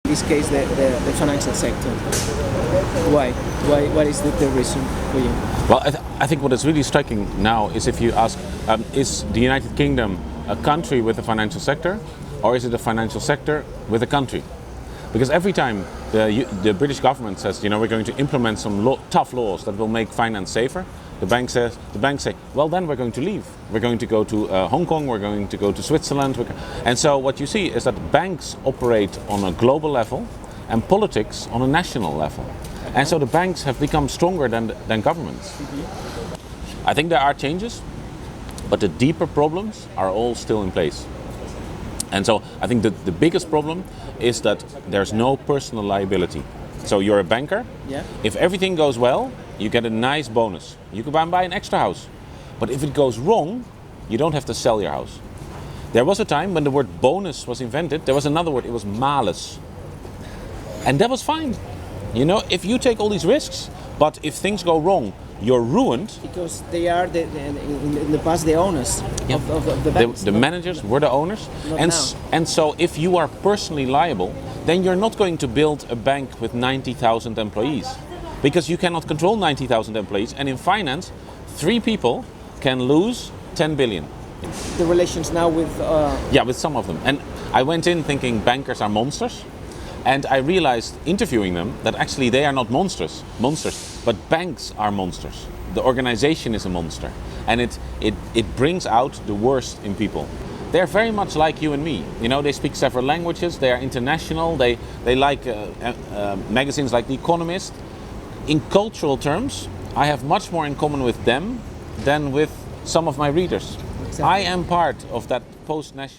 this case, the financial sector. Why? What is the reason for you? Well, I think what is really striking now is if you ask, is the United Kingdom a country with a financial sector, or is it a financial sector with a country? Because every time the British government says, we're going to implement some tough laws that will make finance safer, the banks say, well, then we're going to leave. We're going to go to Hong Kong, we're going to go to Switzerland. And so what you see is that banks operate on a global level and politics on a national level. And so the banks have become stronger than governments. I think there are changes, but the deeper problems are all still in place. And so I think that the biggest problem is that there's no personal liability. So you're a banker. Yeah. If everything goes well, you get a nice bonus. You can buy an extra house. But if it goes wrong, you don't have to sell your house. There was a time when the word bonus was invented. There was another word, it was malus. And that was fine. If you take all these risks, but if things go wrong, you're ruined. Because they are, in the past, the owners of the banks. The managers were the owners. And so if you are personally liable, then you're not going to build a bank with 90,000 employees. Because you cannot control 90,000 employees. And in finance, 3 people can lose 10 billion. The relations now with... Yeah, with some of them. And I went in thinking bankers are monsters. And I realized, interviewing them, that actually they are not monsters, but banks are monsters. The organization is a monster. And it brings out the worst in people. They're very much like you and me. They speak several languages, they are international, they like magazines like The Economist. In cultural terms, I have much more in common with them than with some of my readers. Exactly. I am part of that post-national